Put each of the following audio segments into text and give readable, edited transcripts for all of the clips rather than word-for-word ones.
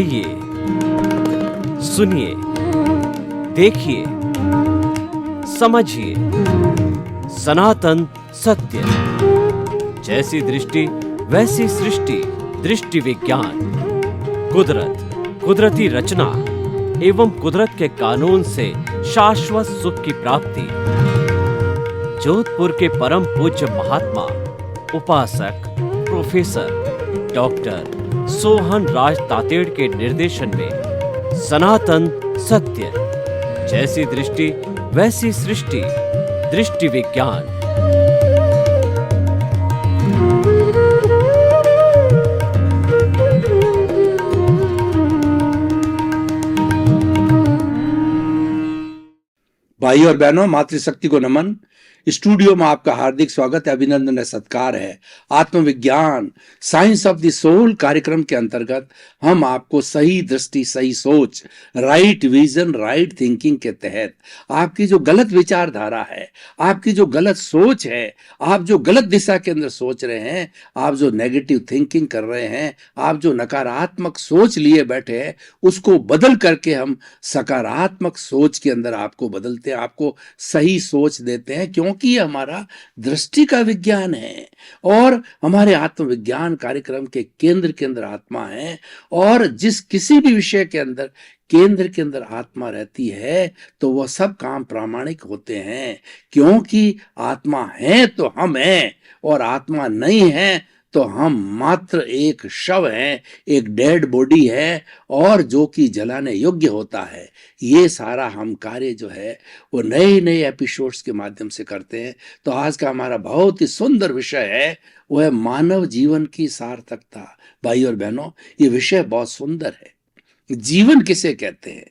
आइए, सुनिए, देखिए, समझिए सनातन सत्य। जैसी दृष्टि वैसी सृष्टि, दृष्टि विज्ञान। कुदरत, कुदरती रचना एवं कुदरत के कानून से शाश्वत सुख की प्राप्ति। जोधपुर के परम पूज्य महात्मा उपासक प्रोफेसर डॉक्टर सोहन राज तातेड़ के निर्देशन में सनातन सत्य। जैसी दृष्टि वैसी सृष्टि, दृष्टि विज्ञान। भाई और बहनों, मातृशक्ति को नमन। स्टूडियो में आपका हार्दिक स्वागत है, अभिनंदन है, सत्कार है। आत्मविज्ञान साइंस ऑफ द सोल कार्यक्रम के अंतर्गत हम आपको सही दृष्टि, सही सोच, राइट विजन, राइट थिंकिंग के तहत आपकी जो गलत विचारधारा है, आपकी जो गलत सोच है, आप जो गलत दिशा के अंदर सोच रहे हैं, आप जो नेगेटिव थिंकिंग कर रहे हैं, आप जो नकारात्मक सोच लिए बैठे हैं, उसको बदल करके हम सकारात्मक सोच के अंदर आपको बदलते हैं, आपको सही सोच देते हैं, क्योंकि ये हमारा दृष्टि का विज्ञान है और हमारे आत्मविज्ञान कार्यक्रम के केंद्र के अंदर आत्मा है। और जिस किसी भी विषय के अंदर केंद्र के अंदर आत्मा रहती है तो वह सब काम प्रामाणिक होते हैं, क्योंकि आत्मा है तो हम हैं और आत्मा नहीं है तो हम मात्र एक शव हैं, एक डेड बॉडी है और जो कि जलाने योग्य होता है। ये सारा हम कार्य जो है वो नए नए एपिसोड्स के माध्यम से करते हैं। तो आज का हमारा बहुत ही सुंदर विषय है, वो है मानव जीवन की सार्थकता। भाई और बहनों, ये विषय बहुत सुंदर है। जीवन किसे कहते हैं?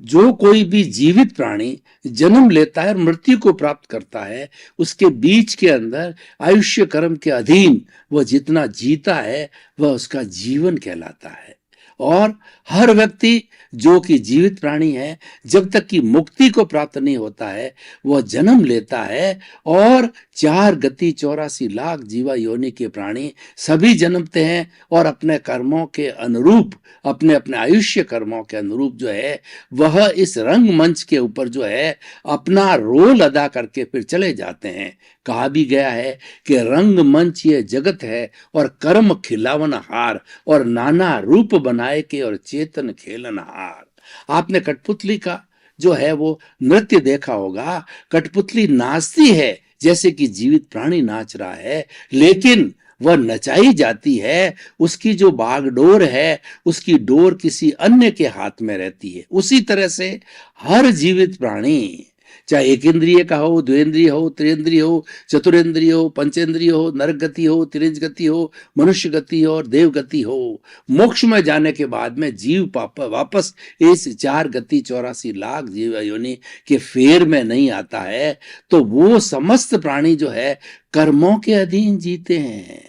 जो कोई भी जीवित प्राणी जन्म लेता है और मृत्यु को प्राप्त करता है, उसके बीच के अंदर आयुष्य कर्म के अधीन वह जितना जीता है वह उसका जीवन कहलाता है। और हर व्यक्ति जो कि जीवित प्राणी है, जब तक कि मुक्ति को प्राप्त नहीं होता है वह जन्म लेता है। और 4 गति 84 लाख जीवा योनि के प्राणी सभी जन्मते हैं और अपने कर्मों के अनुरूप, अपने अपने आयुष्य कर्मों के अनुरूप जो है वह इस रंगमंच के ऊपर जो है अपना रोल अदा करके फिर चले जाते हैं। कहा भी गया है कि रंगमंच ये जगत है और कर्म खिलावन हार, और नाना रूप बनाए के और चेतन खेलन हार। आपने कठपुतली का जो है वो नृत्य देखा होगा। कठपुतली नाचती है जैसे कि जीवित प्राणी नाच रहा है, लेकिन वह नचाई जाती है, उसकी जो बागडोर है उसकी डोर किसी अन्य के हाथ में रहती है। उसी तरह से हर जीवित प्राणी, चाहे एक इंद्रिय का हो, द्वेंद्रिय हो, त्रिंद्रिय हो, चतुरेंद्रिय हो, पंचेंद्रिय हो, नरक गति हो, तिरिंज गति हो, मनुष्य गति हो और देव गति हो, मोक्ष में जाने के बाद में जीव वापस इस 4 गति 84 लाख जीव योनि के फेर में नहीं आता है। तो वो समस्त प्राणी जो है कर्मों के अधीन जीते हैं।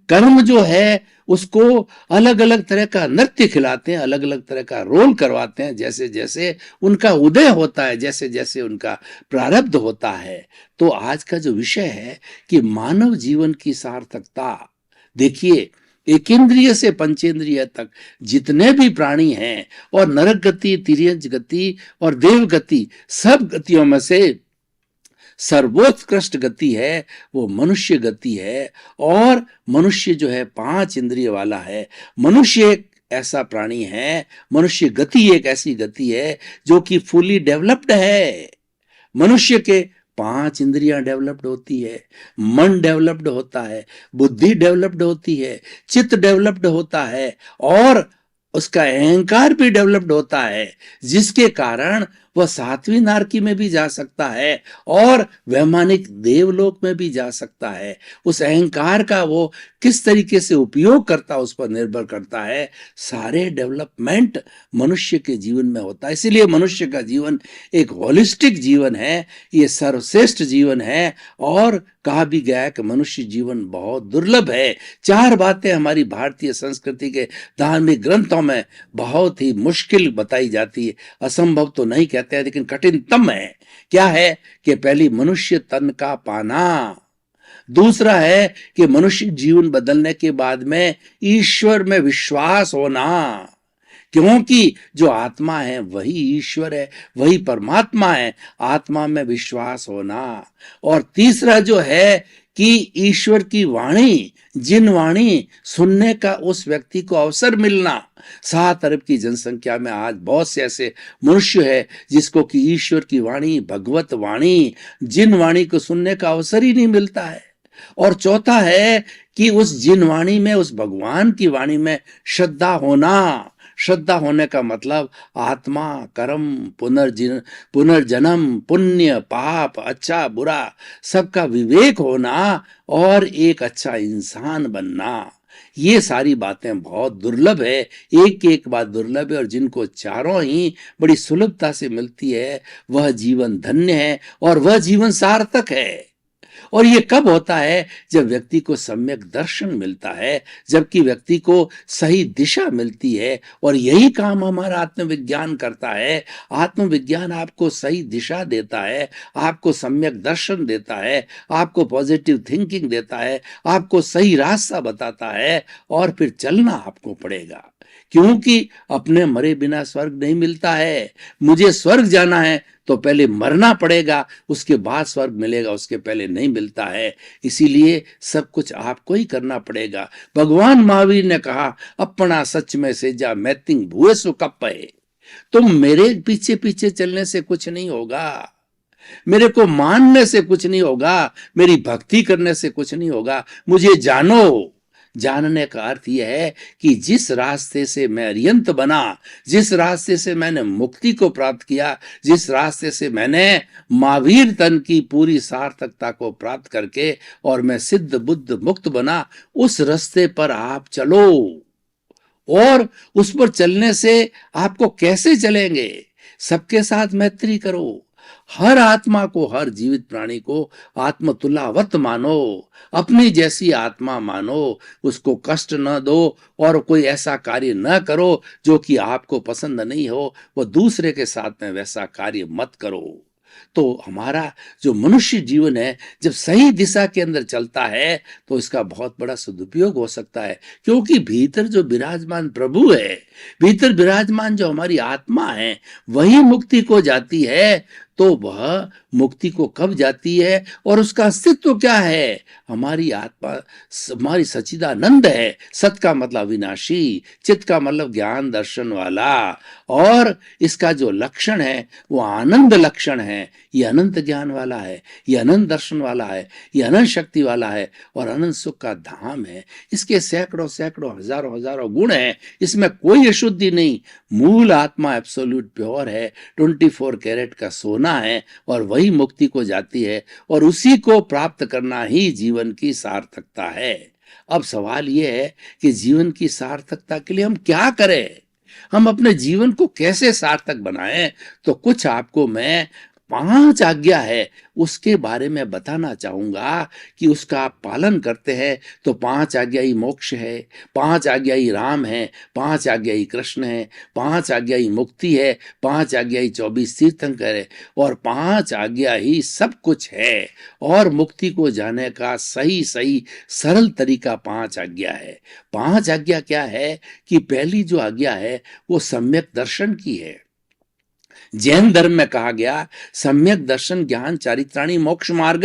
कर्म जो है उसको अलग अलग तरह का नृत्य खिलाते हैं, अलग अलग तरह का रोल करवाते हैं, जैसे जैसे उनका उदय होता है, जैसे जैसे उनका प्रारब्ध होता है। तो आज का जो विषय है कि मानव जीवन की सार्थकता। देखिए, एक इंद्रिय से पंचेंद्रिय तक जितने भी प्राणी हैं, और नरक गति, तिर्यंच गति और देव गति, सब गतियों में से सर्वोत्कृष्ट गति है वो मनुष्य गति है। और मनुष्य जो है 5 इंद्रिय वाला है। मनुष्य एक ऐसा प्राणी है, मनुष्य गति एक ऐसी गति है जो कि फुली डेवलप्ड है। मनुष्य के 5 इंद्रियां डेवलप्ड होती है, मन डेवलप्ड होता है, बुद्धि डेवलप्ड होती है, चित्त डेवलप्ड होता है और उसका अहंकार भी डेवलप्ड होता है, जिसके कारण वह 7वीं नारकी में भी जा सकता है और वैमानिक देवलोक में भी जा सकता है। उस अहंकार का वो किस तरीके से उपयोग करता है उस पर निर्भर करता है। सारे डेवलपमेंट मनुष्य के जीवन में होता है। इसीलिए मनुष्य का जीवन एक होलिस्टिक जीवन है, ये सर्वश्रेष्ठ जीवन है। और कहा भी गया है कि मनुष्य जीवन बहुत दुर्लभ है। 4 बातें हमारी भारतीय संस्कृति के धार्मिक ग्रंथों में बहुत ही मुश्किल बताई जाती है। असंभव तो नहीं कहते हैं, लेकिन कठिनतम है। क्या है कि पहली मनुष्य तन का पाना, दूसरा है कि मनुष्य जीवन बदलने के बाद में ईश्वर में विश्वास होना, क्योंकि जो आत्मा है वही ईश्वर है, वही परमात्मा है। आत्मा में विश्वास होना। और तीसरा जो है कि ईश्वर की वाणी, जिन वाणी सुनने का उस व्यक्ति को अवसर मिलना। 7 अरब की जनसंख्या में आज बहुत से ऐसे मनुष्य है जिसको कि ईश्वर की वाणी, भगवत वाणी, जिन वाणी को सुनने का अवसर ही नहीं मिलता है। और चौथा है कि उस जिन वाणी में, उस भगवान की वाणी में श्रद्धा होना। श्रद्धा होने का मतलब आत्मा, कर्म, पुनर्जन्म, पुण्य, पाप, अच्छा बुरा, सबका विवेक होना और एक अच्छा इंसान बनना। ये सारी बातें बहुत दुर्लभ है, एक बात दुर्लभ है, और जिनको चारों ही बड़ी सुलभता से मिलती है वह जीवन धन्य है और वह जीवन सार्थक है। और ये कब होता है? जब व्यक्ति को सम्यक दर्शन मिलता है, जबकि व्यक्ति को सही दिशा मिलती है। और यही काम हमारा आत्मविज्ञान करता है। आत्मविज्ञान आपको सही दिशा देता है, आपको सम्यक दर्शन देता है, आपको पॉजिटिव थिंकिंग देता है, आपको सही रास्ता बताता है। और फिर चलना आपको पड़ेगा, क्योंकि अपने मरे बिना स्वर्ग नहीं मिलता है। मुझे स्वर्ग जाना है तो पहले मरना पड़ेगा, उसके बाद स्वर्ग मिलेगा, उसके पहले नहीं मिलता है। इसीलिए सब कुछ आपको ही करना पड़ेगा। भगवान महावीर ने कहा, अपना सच में से जा मैतिंग भूए सो कप्पे। तुम मेरे पीछे पीछे चलने से कुछ नहीं होगा, मेरे को मानने से कुछ नहीं होगा, मेरी भक्ति करने से कुछ नहीं होगा। मुझे जानो। जानने का अर्थ यह है कि जिस रास्ते से मैं अर्यंत बना, जिस रास्ते से मैंने मुक्ति को प्राप्त किया, जिस रास्ते से मैंने महावीर तन की पूरी सार्थकता को प्राप्त करके और मैं सिद्ध बुद्ध मुक्त बना, उस रास्ते पर आप चलो। और उस पर चलने से आपको कैसे चलेंगे? सबके साथ मैत्री करो, हर आत्मा को, हर जीवित प्राणी को आत्मतुलावत मानो, अपनी जैसी आत्मा मानो, उसको कष्ट न दो और कोई ऐसा कार्य न करो जो कि आपको पसंद नहीं हो, वो दूसरे के साथ में वैसा कार्य मत करो। तो हमारा जो मनुष्य जीवन है, जब सही दिशा के अंदर चलता है तो इसका बहुत बड़ा सदुपयोग हो सकता है, क्योंकि भीतर जो विराजमान प्रभु है, भीतर विराजमान जो हमारी आत्मा है, वही मुक्ति को जाती है। तो वह मुक्ति को कब जाती है और उसका अस्तित्व क्या है? हमारी आत्मा, हमारी सच्चिदानंद है। सत का मतलब विनाशी, चित्त का मतलब ज्ञान दर्शन वाला, और इसका जो लक्षण है वो आनंद लक्षण है। ये अनंत ज्ञान वाला है, ये अनंत दर्शन वाला है, ये अनंत शक्ति वाला है और अनंत सुख का धाम है। इसके सैकड़ों सैकड़ों हजारों हजारों गुण हैं, इसमें कोई अशुद्धि नहीं। मूल आत्मा एब्सोल्यूट प्योर है, 24 कैरेट का सोना है, और वही मुक्ति को जाती है, और उसी को प्राप्त करना ही जीवन की सार्थकता है। अब सवाल यह है कि जीवन की सार्थकता के लिए हम क्या करें, हम अपने जीवन को कैसे सार्थक बनाएं? तो कुछ आपको मैं 5 आज्ञा है उसके बारे में बताना चाहूंगा कि उसका आप पालन करते हैं तो 5 आज्ञा ही मोक्ष है, 5 आज्ञा ही राम है, 5 आज्ञा ही कृष्ण है, 5 आज्ञा ही मुक्ति है, 5 आज्ञा ही 24 तीर्थंकर है, और 5 आज्ञा ही सब कुछ है। और मुक्ति को जाने का सही सही सरल तरीका 5 आज्ञा है। 5 आज्ञा क्या है कि पहली जो आज्ञा है वो सम्यक दर्शन की है। जैन धर्म में कहा गया, सम्यक दर्शन ज्ञान चारित्राणी मोक्ष मार्ग।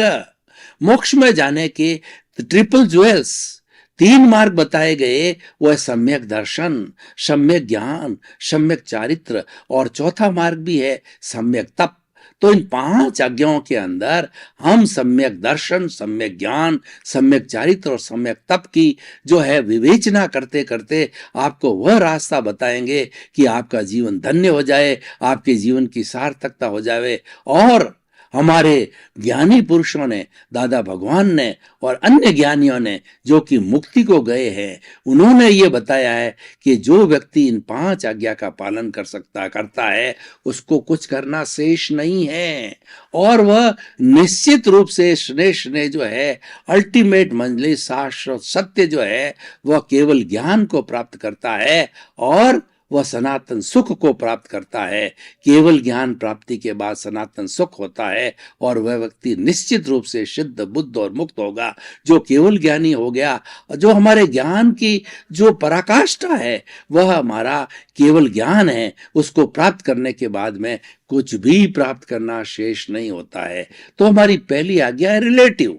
मोक्ष में जाने के ट्रिपल ज्वेल्स, 3 मार्ग बताए गए, वो है सम्यक दर्शन, सम्यक ज्ञान, सम्यक चारित्र, और चौथा मार्ग भी है सम्यक तप। तो इन 5 आज्ञाओं के अंदर हम सम्यक दर्शन, सम्यक ज्ञान, सम्यक चारित्र और सम्यक तप की जो है विवेचना करते करते आपको वह रास्ता बताएंगे कि आपका जीवन धन्य हो जाए, आपके जीवन की सार्थकता हो जाए। और हमारे ज्ञानी पुरुषों ने, दादा भगवान ने और अन्य ज्ञानियों ने जो कि मुक्ति को गए हैं, उन्होंने ये बताया है कि जो व्यक्ति इन 5 आज्ञा का पालन करता है उसको कुछ करना शेष नहीं है, और वह निश्चित रूप से श्रेष्ठ जो है अल्टीमेट मंजिल शाश्वत सत्य जो है वह केवल ज्ञान को प्राप्त करता है, और वह सनातन सुख को प्राप्त करता है। केवल ज्ञान प्राप्ति के बाद सनातन सुख होता है और वह व्यक्ति निश्चित रूप से सिद्ध, बुद्ध और मुक्त होगा। जो केवल ज्ञानी हो गया, जो हमारे ज्ञान की जो पराकाष्ठा है वह हमारा केवल ज्ञान है, उसको प्राप्त करने के बाद में कुछ भी प्राप्त करना शेष नहीं होता है। तो हमारी पहली आज्ञा है रिलेटिव,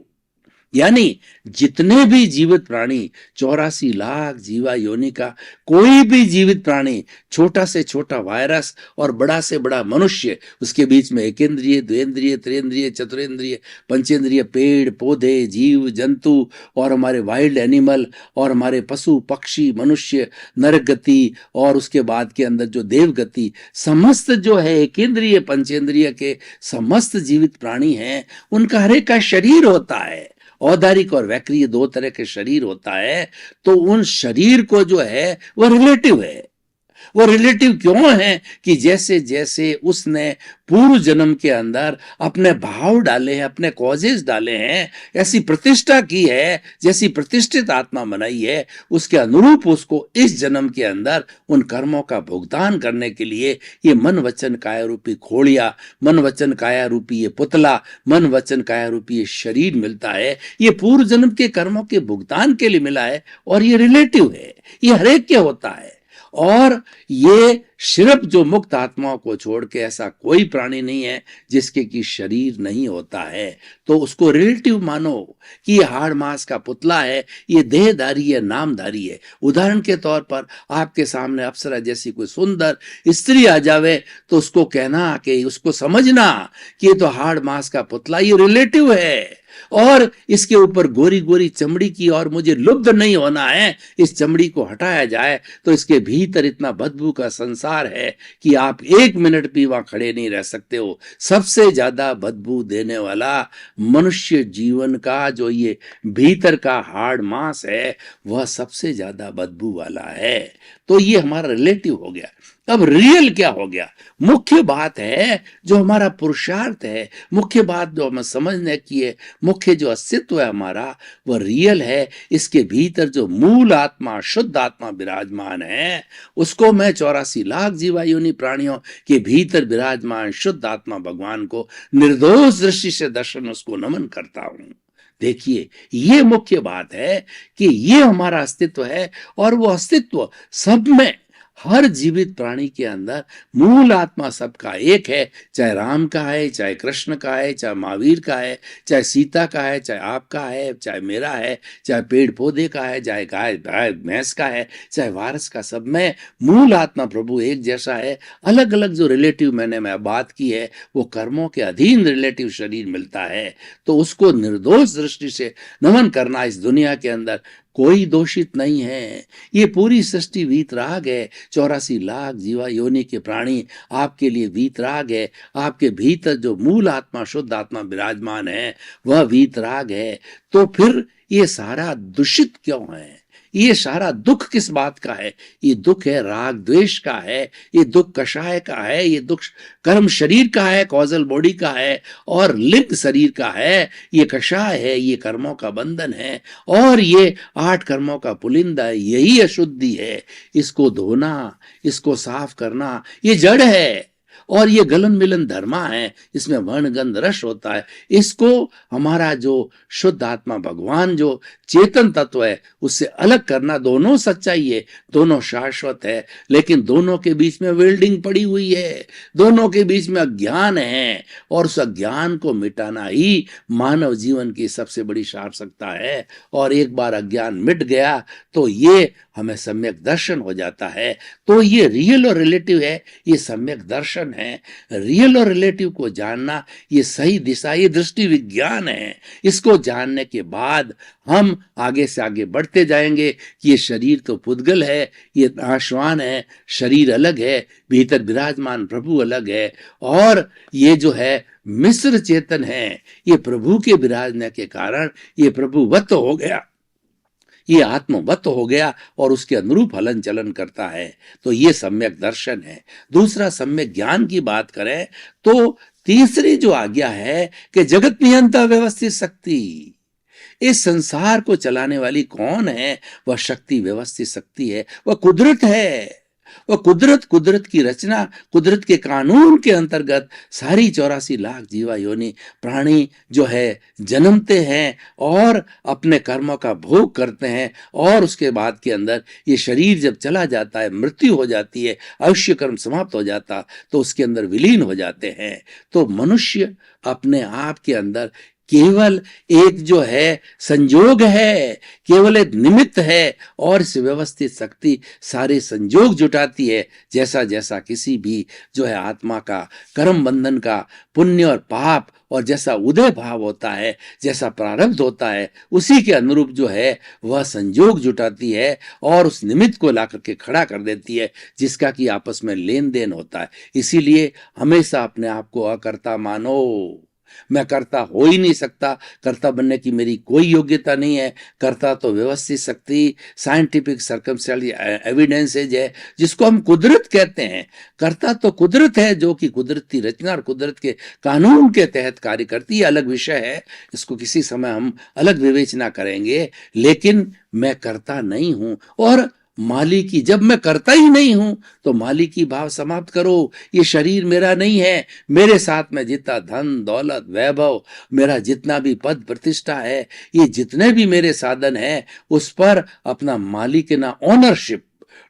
यानी जितने भी जीवित प्राणी, 84 लाख जीवा योनि का कोई भी जीवित प्राणी, छोटा से छोटा वायरस और बड़ा से बड़ा मनुष्य, उसके बीच में एकेंद्रिय, द्विंद्रिय, त्रिंद्रिय, चतुरेंद्रिय, पंचेंद्रिय, पेड़ पौधे, जीव जंतु और हमारे वाइल्ड एनिमल और हमारे पशु पक्षी, मनुष्य, नरगति और उसके बाद के अंदर जो देवगति, समस्त जो है एकेंद्रिय पंचेंद्रिय के समस्त जीवित प्राणी हैं, उनका हर एक का शरीर होता है। औदारिक और वैक्रिय दो तरह के शरीर होता है। तो उन शरीर को जो है वह रिलेटिव है। वो रिलेटिव क्यों है कि जैसे जैसे उसने पूर्व जन्म के अंदर अपने भाव डाले हैं, अपने कॉजेज डाले हैं, ऐसी प्रतिष्ठा की है, जैसी प्रतिष्ठित आत्मा बनाई है, उसके अनुरूप उसको इस जन्म के अंदर उन कर्मों का भुगतान करने के लिए ये मन वचन काया रूपी खोड़िया, मन वचन काया रूपी ये पुतला, मन वचन काया रूपी ये शरीर मिलता है। ये पूर्व जन्म के कर्मों के भुगतान के लिए मिला है और ये रिलेटिव है, ये हरेक के होता है। और ये सिर्फ जो मुक्त आत्माओं को छोड़ के ऐसा कोई प्राणी नहीं है जिसके की शरीर नहीं होता है। तो उसको रिलेटिव मानो कि ये हाड़ मांस का पुतला है, ये देहधारी है, नामधारी है। उदाहरण के तौर पर आपके सामने अप्सरा जैसी कोई सुंदर स्त्री आ जावे तो उसको कहना कि उसको समझना कि ये तो हाड़ मांस का पुतला, ये रिलेटिव है और इसके ऊपर गोरी गोरी चमड़ी की और मुझे लुब्ध नहीं होना है। इस चमड़ी को हटाया जाए तो इसके भीतर इतना बदबू का संसार है कि आप एक मिनट भी वहां खड़े नहीं रह सकते हो। सबसे ज्यादा बदबू देने वाला मनुष्य जीवन का जो ये भीतर का हाड़ मांस है वह सबसे ज्यादा बदबू वाला है। तो ये हमारा रिलेटिव हो गया। अब रियल क्या हो गया? मुख्य बात है जो हमारा पुरुषार्थ है, मुख्य बात जो हमें समझने की है, मुख्य जो अस्तित्व है हमारा वह रियल है। इसके भीतर जो मूल आत्मा, शुद्ध आत्मा विराजमान है, उसको मैं 84 लाख जीवा योनि प्राणियों के भीतर विराजमान शुद्ध आत्मा भगवान को निर्दोष दृष्टि से दर्शन, उसको नमन करता हूं। देखिए, ये मुख्य बात है कि ये हमारा अस्तित्व है और वो अस्तित्व सब में, हर जीवित प्राणी के अंदर मूल आत्मा सबका एक है। चाहे राम का है, चाहे कृष्ण का है, चाहे महावीर का है, चाहे सीता का है, चाहे आपका है, चाहे मेरा है, चाहे पेड़ पौधे का है, चाहे गाय भैंस का है, चाहे वारस का, सब में मूल आत्मा प्रभु एक जैसा है। अलग अलग जो रिलेटिव मैं बात की है वो कर्मों के अधीन रिलेटिव शरीर मिलता है। तो उसको निर्दोष दृष्टि से नमन करना। इस दुनिया के अंदर कोई दोषित नहीं है। ये पूरी सृष्टि वीतराग है। 84 लाख जीवा योनि के प्राणी आपके लिए वीतराग है। आपके भीतर जो मूल आत्मा, शुद्ध आत्मा विराजमान है वह वीतराग है। तो फिर ये सारा दूषित क्यों है? ये सारा दुख किस बात का है? ये दुख है राग द्वेष का है, ये दुख कषाय का है, ये दुख कर्म शरीर का है, कॉजल बॉडी का है, और लिंग शरीर का है। ये कषाय है, ये कर्मों का बंधन है, और ये 8 कर्मों का पुलिंदा है। यही अशुद्धि है। इसको धोना, इसको साफ करना, ये जड़ है। और ये गलन मिलन धर्मा है, इसमें वर्ण गंध रस होता है। इसको हमारा जो शुद्ध आत्मा भगवान जो चेतन तत्व है उससे अलग करना। दोनों सच्चाई है, दोनों शाश्वत है, लेकिन दोनों के बीच में वेल्डिंग पड़ी हुई है, दोनों के बीच में अज्ञान है, और उस अज्ञान को मिटाना ही मानव जीवन की सबसे बड़ी सार्थकता है। और एक बार अज्ञान मिट गया तो ये हमें सम्यक दर्शन हो जाता है। तो ये रियल और रिलेटिव है, ये सम्यक दर्शन है। रियल और रिलेटिव को जानना ये सही दिशा, ये दृष्टि विज्ञान है। इसको जानने के बाद हम आगे से आगे बढ़ते जाएंगे कि ये शरीर तो पुद्गल है, ये नाशवान है, शरीर अलग है, भीतर विराजमान प्रभु अलग है, और ये जो है मिश्र चेतन है, ये प्रभु के विराजने के कारण ये प्रभुवत हो गया, ये आत्मवत हो गया और उसके अनुरूप हलन चलन करता है। तो ये सम्यक दर्शन है। दूसरा, सम्यक ज्ञान की बात करें तो तीसरी जो आज्ञा है कि जगत नियंता व्यवस्थित शक्ति, इस संसार को चलाने वाली कौन है? वह शक्ति, व्यवस्थित शक्ति है, वह कुदरत है। और कुदरत की रचना, कुदरत के कानून के अंतर्गत सारी 84 लाख जीवा योनि प्राणी जो है जन्मते हैं और अपने कर्मों का भोग करते हैं, और उसके बाद के अंदर ये शरीर जब चला जाता है, मृत्यु हो जाती है, आयुष्य कर्म समाप्त हो जाता, तो उसके अंदर विलीन हो जाते हैं। तो मनुष्य अपने आप के अंदर केवल एक जो है संजोग है, केवल एक निमित्त है, और इस व्यवस्थित शक्ति सारे संजोग जुटाती है। जैसा जैसा किसी भी जो है आत्मा का कर्म बंधन का पुण्य और पाप और जैसा उदय भाव होता है, जैसा प्रारब्ध होता है, उसी के अनुरूप जो है वह संजोग जुटाती है और उस निमित्त को ला करके खड़ा कर देती है, जिसका कि आपस में लेन देन होता है। इसीलिए हमेशा अपने आप को अकर्ता मानो। मैं कर्ता हो ही नहीं सकता, कर्ता बनने की मेरी कोई योग्यता नहीं है। कर्ता तो व्यवस्थित शक्ति, साइंटिफिक सर्कमस्टेंशियल एविडेंसेज है, जिसको हम कुदरत कहते हैं। कर्ता तो कुदरत है, जो कि कुदरत की रचना और कुदरत के कानून के तहत कार्य करती है। अलग विषय है, इसको किसी समय हम अलग विवेचना करेंगे, लेकिन मैं कर्ता नहीं हूं। और मालिकी, जब मैं करता ही नहीं हूं तो मालिकी भाव समाप्त करो। ये शरीर मेरा नहीं है, मेरे साथ में जितना धन दौलत वैभव, मेरा जितना भी पद प्रतिष्ठा है, ये जितने भी मेरे साधन है, उस पर अपना मालिकाना ऑनरशिप,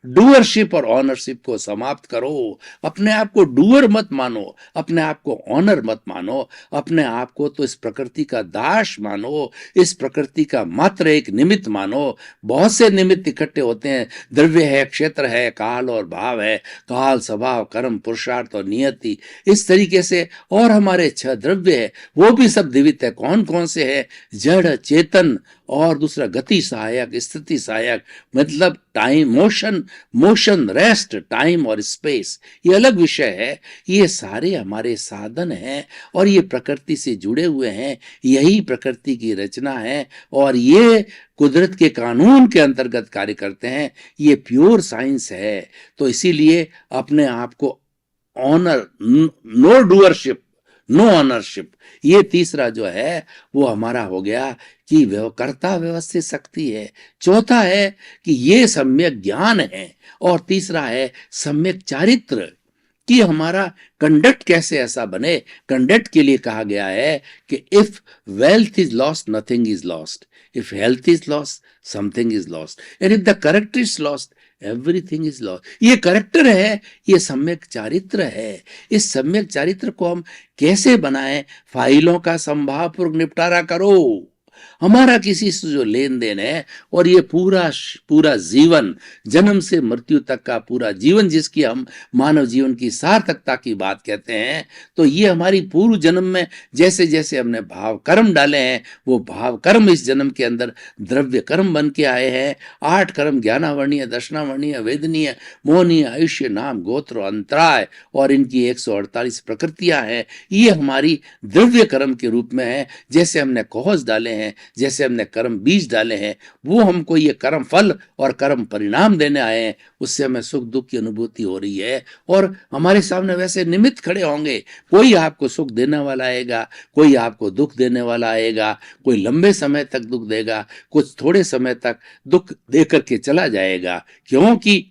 डूअरशिप और ऑनरशिप को समाप्त करो। अपने आप को डूअर मत मानो, अपने आप को ऑनर मत मानो, अपने आप को तो इस प्रकृति का दास मानो, इस प्रकृति का मात्र एक निमित्त मानो। बहुत से निमित्त इकट्ठे होते हैं, द्रव्य है, क्षेत्र है, काल और भाव है, काल स्वभाव कर्म पुरुषार्थ और नियति, इस तरीके से। और हमारे 6 द्रव्य है, वो भी सब द्विविध है। कौन कौन से है? जड़, चेतन, और दूसरा गति सहायक, स्थिति सहायक, मतलब टाइम, मोशन, रेस्ट, टाइम और स्पेस, ये अलग विषय है। ये सारे हमारे साधन हैं और ये प्रकृति से जुड़े हुए हैं। यही प्रकृति की रचना है और ये कुदरत के कानून के अंतर्गत कार्य करते हैं। ये प्योर साइंस है। तो इसीलिए अपने आप को owner, no doership, no ownership, ये तीसरा जो है वो हमारा हो गया कि कर्ता व्यवस्थित शक्ति है। चौथा है कि ये सम्यक ज्ञान है, और तीसरा है सम्यक चारित्र, कि हमारा कंडक्ट कैसे ऐसा बने। कंडक्ट के लिए कहा गया है कि if wealth is lost nothing is lost, if health is lost something is lost, and if the character is lost everything is lost. ये करेक्टर है, ये सम्यक चारित्र है। इस सम्यक चारित्र को हम कैसे बनाएं? फाइलों का संभावपूर्वक निपटारा करो। हमारा किसी से जो लेन देन है, और ये पूरा जीवन, जन्म से मृत्यु तक का पूरा जीवन, जिसकी हम मानव जीवन की सार्थकता की बात कहते हैं, तो ये हमारी पूर्व जन्म में जैसे जैसे हमने भाव कर्म डाले हैं, वो भाव कर्म इस जन्म के अंदर द्रव्य कर्म बन के आए हैं। 8 कर्म, ज्ञानावर्णीय, दर्शनावर्णीय, वेदनीय, मोहनीय, आयुष्य, नाम, गोत्र, अंतराय, और इनकी 148 प्रकृतियां हैं। ये हमारी द्रव्य कर्म के रूप में है। जैसे हमने कोहस डाले हैं, जैसे हमने कर्म बीज डाले हैं, वो हमको ये कर्म फल और कर्म परिणाम देने आए हैं। उससे हमें सुख दुख की अनुभूति हो रही है, और हमारे सामने वैसे निमित्त खड़े होंगे। कोई आपको सुख देने वाला आएगा, कोई आपको दुख देने वाला आएगा, कोई लंबे समय तक दुख देगा, कुछ थोड़े समय तक दुख देकर के चला जाएगा। क्योंकि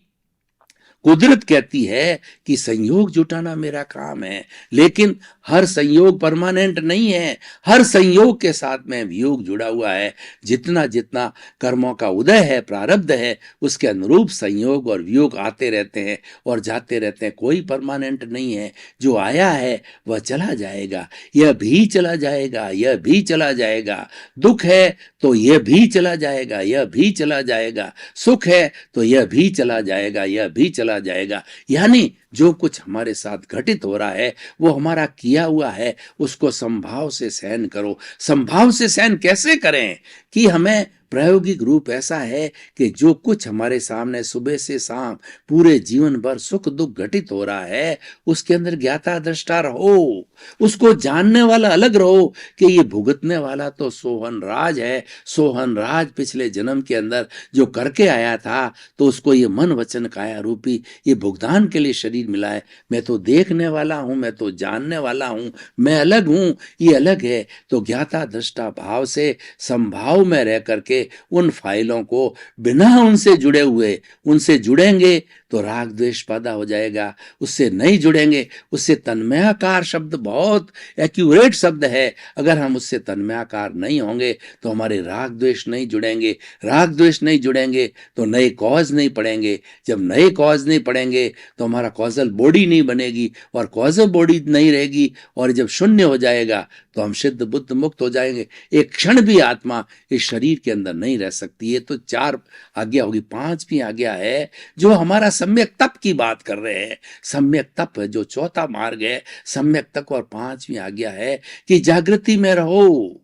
कुदरत कहती है कि संयोग जुटाना मेरा काम है, लेकिन हर संयोग परमानेंट नहीं है। हर संयोग के साथ में वियोग जुड़ा हुआ है। जितना जितना कर्मों का उदय है, प्रारब्ध है, उसके अनुरूप संयोग और वियोग आते रहते हैं और जाते रहते हैं। कोई परमानेंट नहीं है। जो आया है वह चला जाएगा, यह भी चला जाएगा, यह भी चला जाएगा। दुख है तो यह भी चला जाएगा, यह भी चला जाएगा। सुख है तो यह भी चला जाएगा, यह भी चला जाएगा। यानी जो कुछ हमारे साथ घटित हो रहा है वो हमारा किया हुआ है, उसको संभाव से सहन करो। संभाव से सहन कैसे करें? कि हमें प्रायोगिक रूप ऐसा है कि जो कुछ हमारे सामने सुबह से शाम पूरे जीवन भर सुख दुख घटित हो रहा है, उसके अंदर ज्ञाता दृष्टा रहो, उसको जानने वाला अलग रहो कि ये भुगतने वाला तो सोहन राज है। सोहन राज पिछले जन्म के अंदर जो करके आया था, तो उसको ये मन वचन काया रूपी ये भुगतान के लिए शरीर मिला है। मैं तो देखने वाला हूं, मैं तो जानने वाला हूं, मैं अलग हूं, ये अलग है। तो ज्ञाता दृष्टा भाव से संभाव में रह करके उन फाइलों को बिना उनसे जुड़े हुए, उनसे जुड़ेंगे तो राग द्वेष पैदा हो जाएगा, उससे नहीं जुड़ेंगे। उससे तन्मयाकार शब्द बहुत एक्यूरेट शब्द है। अगर हम उससे तन्मयाकार नहीं होंगे तो हमारे राग द्वेष नहीं जुड़ेंगे। राग द्वेष नहीं जुड़ेंगे तो नए कॉज नहीं पड़ेंगे। जब नए कॉज नहीं पड़ेंगे तो हमारा कॉजल बॉडी नहीं बनेगी, और कॉजल बॉडी नहीं रहेगी और जब शून्य हो जाएगा तो हम सिद्ध बुद्ध मुक्त हो जाएंगे। एक क्षण भी आत्मा इस शरीर के अंदर नहीं रह सकती। ये तो 4 आज्ञा होगी। 5वीं आज्ञा है जो हमारा सम्यक तप की बात कर रहे हैं। सम्यक तप जो चौथा मार्ग है, सम्यक तप, और 5वीं आज्ञा है कि जागृति में रहो।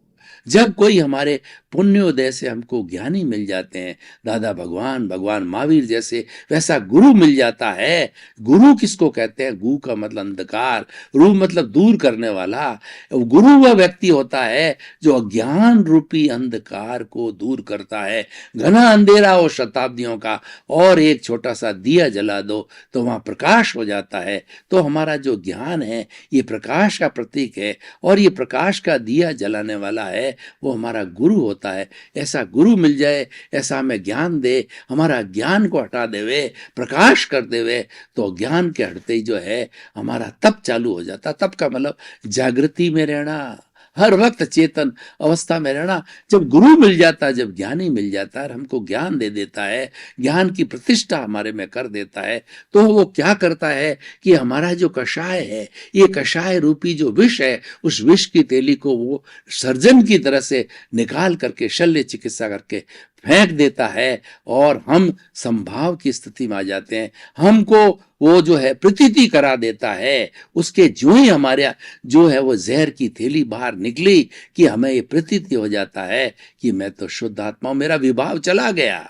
जब कोई हमारे पुण्योदय से हमको ज्ञानी मिल जाते हैं, दादा भगवान, भगवान महावीर जैसे, वैसा गुरु मिल जाता है। गुरु किसको कहते हैं? गु का मतलब अंधकार, रू मतलब दूर करने वाला। गुरु वह व्यक्ति होता है जो अज्ञान रूपी अंधकार को दूर करता है। घना अंधेरा हो शताब्दियों का, और एक छोटा सा दिया जला दो तो वहां प्रकाश हो जाता है। तो हमारा जो ज्ञान है ये प्रकाश का प्रतीक है, और ये प्रकाश का दिया जलाने वाला है, वो हमारा गुरु होता है। ऐसा गुरु मिल जाए, ऐसा हमें ज्ञान दे, हमारा ज्ञान को हटा देवे, प्रकाश कर देवे, तो ज्ञान के हटते ही जो है हमारा तप चालू हो जाता। तप का मतलब जागृति में रहना, हर वक्त चेतन अवस्था में रहना। जब गुरु मिल जाता है, जब ज्ञानी मिल जाता है, हमको ज्ञान दे देता है, ज्ञान की प्रतिष्ठा हमारे में कर देता है, तो वो क्या करता है कि हमारा जो कषाय है, ये कषाय रूपी जो विष है, उस विष की तेली को वो सर्जन की तरह से निकाल करके शल्य चिकित्सा करके फेंक देता है, और हम संभाव की स्थिति में आ जाते हैं। हमको वो जो है प्रतीति करा देता है। उसके जो ही हमारे जो है वो जहर की थैली बाहर निकली कि हमें ये प्रतीति हो जाता है कि मैं तो शुद्ध आत्मा हूं, मेरा विभाव चला गया,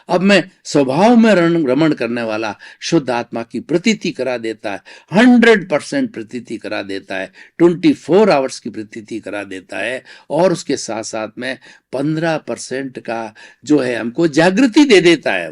अब मैं स्वभाव में रमण करने वाला शुद्ध आत्मा की प्रतीति करा देता है। 100% प्रतीति करा देता है, 24 आवर्स की प्रतीति करा देता है, और उसके साथ साथ में 15% का जो है हमको जागृति दे देता है।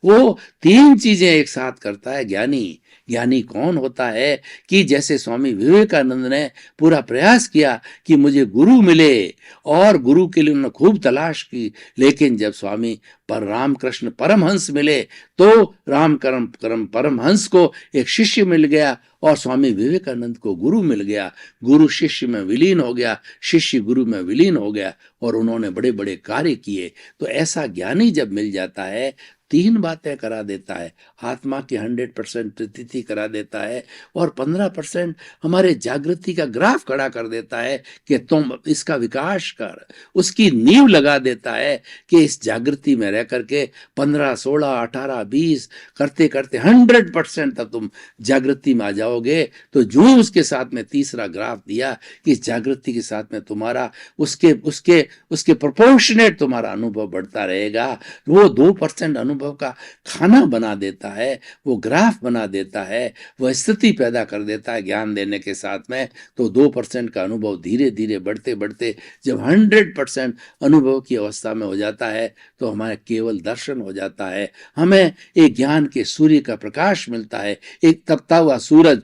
वो 3 चीजें एक साथ करता है ज्ञानी। ज्ञानी कौन होता है कि जैसे स्वामी विवेकानंद ने पूरा प्रयास किया कि मुझे गुरु मिले, और गुरु के लिए उन्होंने खूब तलाश की, लेकिन जब स्वामी पर रामकृष्ण परमहंस मिले तो रामकरम परमहंस को एक शिष्य मिल गया, और स्वामी विवेकानंद को गुरु मिल गया। गुरु शिष्य में विलीन हो गया, शिष्य गुरु में विलीन हो गया, और उन्होंने बड़े बड़े कार्य किए। तो ऐसा ज्ञानी जब मिल जाता है, 3 बातें करा देता है। आत्मा की 100% प्रतीति करा देता है, और 15% हमारे जागृति का ग्राफ खड़ा कर देता है कि तुम इसका विकास कर। उसकी नींव लगा देता है कि इस जागृति में रह करके 15, 16, 18, 20 करते करते 100% तक तुम जागृति में आ जाओगे। तो जो उसके साथ में तीसरा ग्राफ दिया कि इस जागृति के साथ में तुम्हारा उसके प्रोपोर्शनेट तुम्हारा अनुभव बढ़ता रहेगा। वो 2% अनुभव का खाना बना देता है, वो ग्राफ बना देता है, वह स्थिति पैदा कर देता है ज्ञान देने के साथ में। तो 2% का अनुभव धीरे धीरे बढ़ते बढ़ते जब 100% अनुभव की अवस्था में हो जाता है तो हमारा केवल दर्शन हो जाता है। हमें एक ज्ञान के सूर्य का प्रकाश मिलता है। एक तपता हुआ सूरज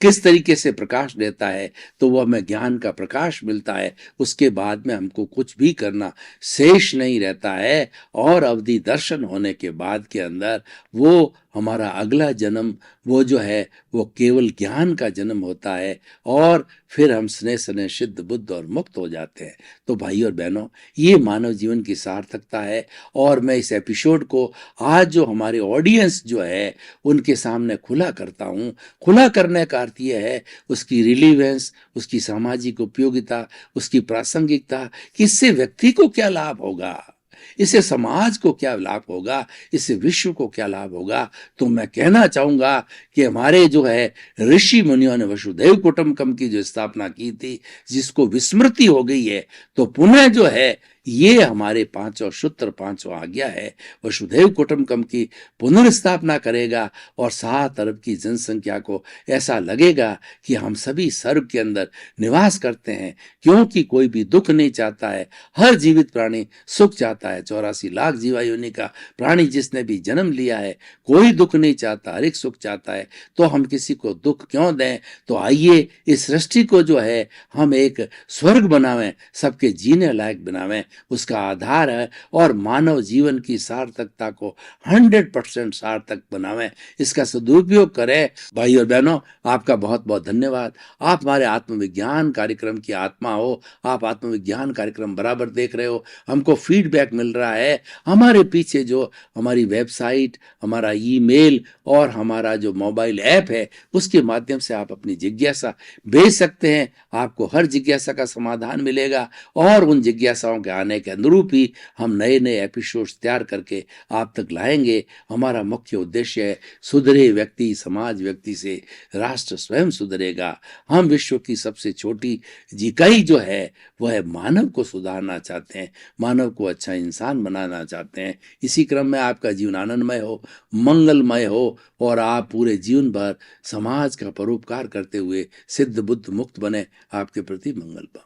किस तरीके से प्रकाश देता है, तो वो हमें ज्ञान का प्रकाश मिलता है। उसके बाद में हमको कुछ भी करना शेष नहीं रहता है, और अवधि दर्शन होने के बाद के अंदर वो हमारा अगला जन्म वो जो है वो केवल ज्ञान का जन्म होता है, और फिर हम स्नेह स्नेह सिद्ध बुद्ध और मुक्त हो जाते हैं। तो भाई और बहनों, ये मानव जीवन की सार्थकता है। और मैं इस एपिसोड को आज जो हमारे ऑडियंस जो है उनके सामने खुला करता हूँ। खुला करने का अर्थ ये है उसकी रिलीवेंस, उसकी सामाजिक उपयोगिता, उसकी प्रासंगिकता, कि इससे व्यक्ति को क्या लाभ होगा, इससे समाज को क्या लाभ होगा, इससे विश्व को क्या लाभ होगा। तो मैं कहना चाहूंगा कि हमारे जो है ऋषि मुनियों ने वसुधैव कुटुंबकम की जो स्थापना की थी, जिसको विस्मृति हो गई है, तो पुनः जो है ये हमारे 5वां सूत्र, 5वां आज्ञा है, वसुधैव कुटुंबकम की पुनर्स्थापना करेगा, और 7 अरब की जनसंख्या को ऐसा लगेगा कि हम सभी स्वर्ग के अंदर निवास करते हैं, क्योंकि कोई भी दुख नहीं चाहता है। हर जीवित प्राणी सुख चाहता है। 84 लाख जीवा योनि का प्राणी जिसने भी जन्म लिया है, कोई दुख नहीं चाहता, हर एक सुख चाहता है। तो हम किसी को दुख क्यों दें? तो आइए इस सृष्टि को जो है हम एक स्वर्ग बनावें, सबके जीने लायक बनावें। उसका आधार है और मानव जीवन की सार्थकता को 100% सार्थक बनावें, इसका सदुपयोग करें। भाई और बहनों, आपका बहुत बहुत धन्यवाद। आप हमारे आत्मविज्ञान कार्यक्रम की आत्मा हो, आप आत्मविज्ञान कार्यक्रम बराबर देख रहे हो, हमको फीडबैक मिल रहा है। हमारे पीछे जो हमारी वेबसाइट, हमारा ईमेल और हमारा जो मोबाइल ऐप है, उसके माध्यम से आप अपनी जिज्ञासा भेज सकते हैं। आपको हर जिज्ञासा का समाधान मिलेगा और उन जिज्ञासाओं के आने के अनुरूप ही हम नए नए एपिसोड्स तैयार करके आप तक लाएंगे। हमारा मुख्य उद्देश्य है सुधरे व्यक्ति समाज व्यक्ति से राष्ट्र स्वयं सुधरेगा। हम विश्व की सबसे छोटी इकाई जो है वह है मानव को सुधारना चाहते हैं, मानव को अच्छा इंसान बनाना चाहते हैं। इसी क्रम में आपका जीवन आनंदमय हो, मंगलमय हो और आप पूरे जीवन भर समाज का परोपकार करते हुए सिद्ध बुद्ध मुक्त बने। आपके प्रति मंगल पाओ।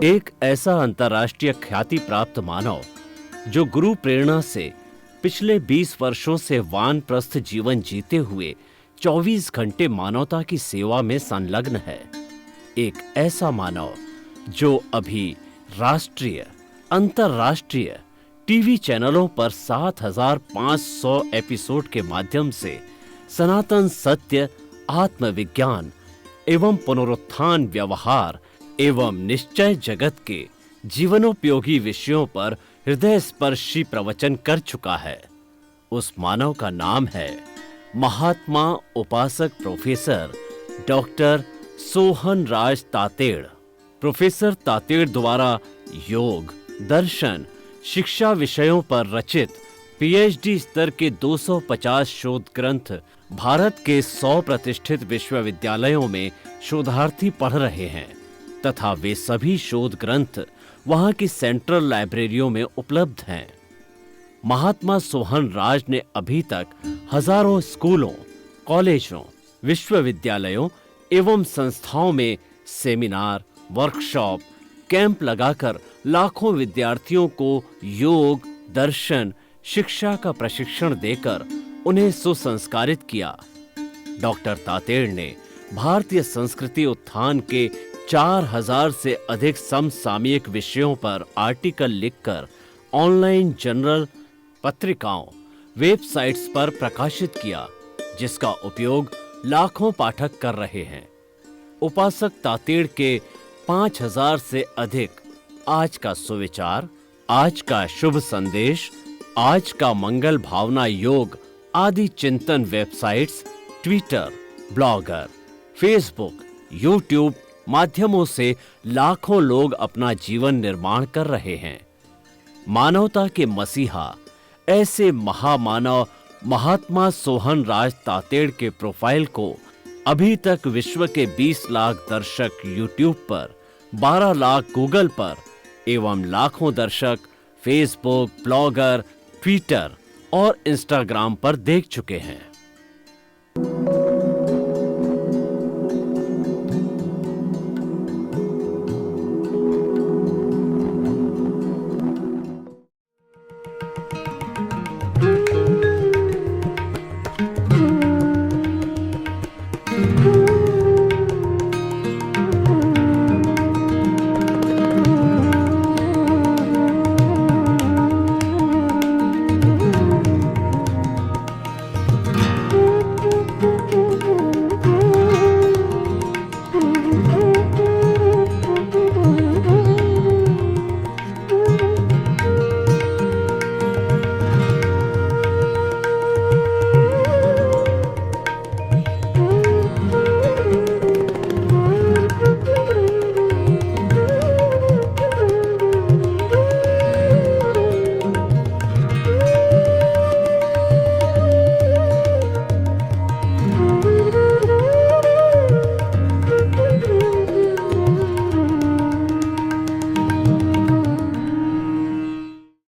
एक ऐसा अंतर्राष्ट्रीय ख्याति प्राप्त मानव जो गुरु प्रेरणा से पिछले 20 वर्षों से वानप्रस्थ जीवन जीते हुए 24 घंटे मानवता की सेवा में संलग्न है। एक ऐसा मानव जो अभी राष्ट्रीय, अंतर्राष्ट्रीय टीवी चैनलों पर 7,500 एपिसोड के माध्यम से सनातन सत्य, आत्मविज्ञान एवं पुनरुत्थान व्यवहार एवं निश्चय जगत के जीवनोपयोगी विषयों पर हृदय स्पर्शी प्रवचन कर चुका है। उस मानव का नाम है महात्मा उपासक प्रोफेसर डॉक्टर सोहन राज तातेड़। प्रोफेसर तातेड़ द्वारा योग, दर्शन, शिक्षा विषयों पर रचित पीएचडी स्तर के 250 शोध ग्रंथ भारत के 100 प्रतिष्ठित विश्वविद्यालयों में शोधार्थी पढ़ रहे हैं तथा वे सभी शोध ग्रंथ वहां की सेंट्रल लाइब्रेरियों में उपलब्ध हैं। महात्मा सोहन राज ने अभी तक हजारों स्कूलों, कॉलेजों, विश्वविद्यालयों एवं संस्थाओं में सेमिनार, वर्कशॉप, कैंप लगाकर लाखों विद्यार्थियों को योग, दर्शन, शिक्षा का प्रशिक्षण देकर उन्हें सुसंस्कारित किया। डॉक्टर तातेड़ ने भारतीय संस्कृति उत्थान के 4000 से अधिक समसामयिक विषयों पर आर्टिकल लिखकर ऑनलाइन जर्नल, पत्रिकाओं, वेबसाइट्स पर प्रकाशित किया, जिसका उपयोग लाखों पाठक कर रहे हैं। उपासक तातेड़ के 5000 से अधिक आज का सुविचार, आज का शुभ संदेश, आज का मंगल भावना योग आदि चिंतन websites, Twitter, blogger, Facebook, YouTube माध्यमों से लाखों लोग अपना जीवन निर्माण कर रहे हैं। मानवता के मसीहा ऐसे महामानव महात्मा सोहन राज तातेड़ के प्रोफाइल को अभी तक विश्व के 20 लाख दर्शक यूट्यूब पर, 12 लाख गूगल पर एवं लाखों दर्शक फेसबुक, ब्लॉगर, ट्विटर और इंस्टाग्राम पर देख चुके हैं।